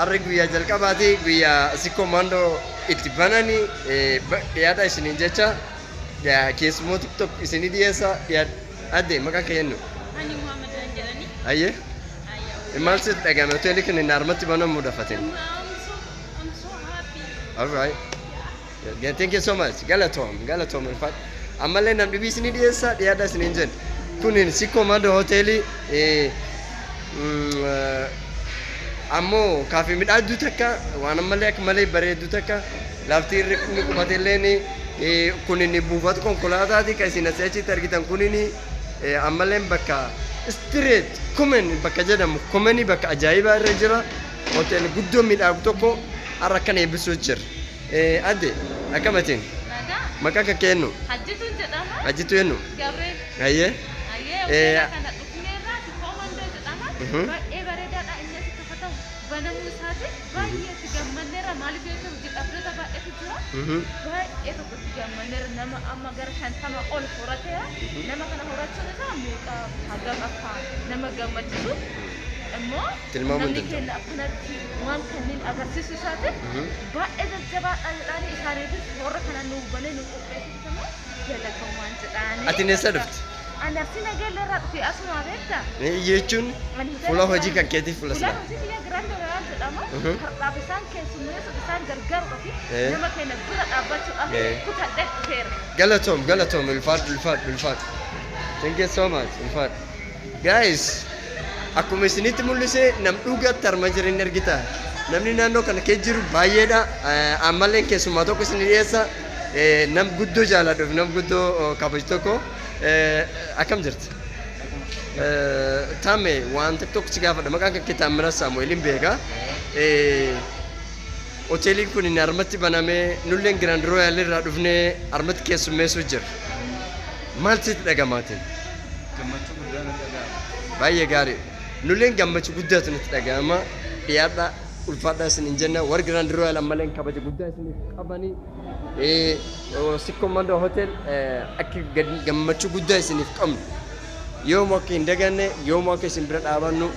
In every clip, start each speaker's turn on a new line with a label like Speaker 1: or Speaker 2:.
Speaker 1: arri guyyaa jalqabaati guyyaa Sikko Mandoo itti banani dhiyaadha isiniin jecha keessumoo TikTok isinii dhiyeessa adde maqaan keenyu.
Speaker 2: Ani Muhammad Anjalani.
Speaker 1: Ayyee. Maal sitti dhagahame hoteelli kun inni harmatti banamuu dafatin.
Speaker 2: I'm so happy.
Speaker 1: All right. Yeah, thank you so much. Galatoom in fact. Ammallee namni dhibii isinii dhiyeessa dhiyaadha isiniin jenna. Kun Sikko Mandoo hoteelii ammoo kaafii midhaaduu takka waan ammallee akka malee bareedduu takka lafti irri inni qubateelleen kun inni buufata konkolaataati kan isin asii achitti argitan kun inni ammallee bakka street komen bakka jedhamu komeni bakka ajaa'ibaa irra jira hoteelli guddoo midhaagu tokko har'a kan eebbisuu jira. Adde akkamatiin maqaa kan kennu
Speaker 2: Hajjituun jedhama.
Speaker 1: Hajjitu jennu.
Speaker 2: Gabriel.
Speaker 1: Ayyee.
Speaker 2: Hoteela kana dhufneerraa Sikko Mandoo jedhama. Baay'ee bareedaadha inni asitti uffatamu. Banamuu isaati baay'ee itti gammanneerra maaliif beekamu jedhamtoota baay'eetu jira. Baay'ee tokko itti gammanneerra nama amma gara 50 ol horateera. Nama kana horachuun isaa meeqa hagam akka nama gammachiisu. Immoo namni keenya akkanatti waan kanneen agarsiisu isaati baay'ee jajjabaadha jedhanii isaaniifis warra kana nu banee nu qopheessisamoo jalaqamumaan jedhanii.
Speaker 1: Ati eessa dhufte?
Speaker 2: Ani asii nageellerraa dhufe asuma beekta.
Speaker 1: Jechuun fuula hojii kan keetiif fuula
Speaker 2: sana. Fuula hojii kiyya Grand Royal jedhama. Har'aaf isaan keessummeessu isaan gargaaruudhaaf nama keenya bira dhaabbachuudhaaf kutadhee dhufeera.
Speaker 1: Galatoom ulfaadhu. Thank you so much ulfaadhu. Guys, akkuma isinitti mul'ise nam dhugaatti harma jireenya argita. Namni naannoo kana kee jiru baay'eedha. Ammallee keessumaa tokko isin dhiyeessa. Nam guddoo jaaladhuuf nam guddoo kabaju tokko. Akkam jirti? Taame waan tokko si gaafadha maqaan kan kee Taammiraa Saamu'eeliin beeka. Hoteeliin kun inni harmatti banamee nulleen Grand Royal irraa dhufnee harmatti keessummeessuu jira. Maal sitti dhagamaatiin?
Speaker 3: Gammachuu guddaa natti dhagahama.
Speaker 1: Baay'ee gaarii. Nulleen gammachuu guddaatu nutti dhagahama. Dhiyaadha ulfaadhaa isiniin jenna warri Grand Royal ammallee kabaja guddaa isiniif qabanii. Sikko Mandoo hotel akka gammachuu guddaa isiniif qabnu yoomuu akka hin daganne yoomuu akka isin bira dhaabannu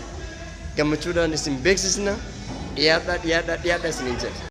Speaker 1: gammachuudhaan isin beeksisna dhiyaadha isiniin jedha.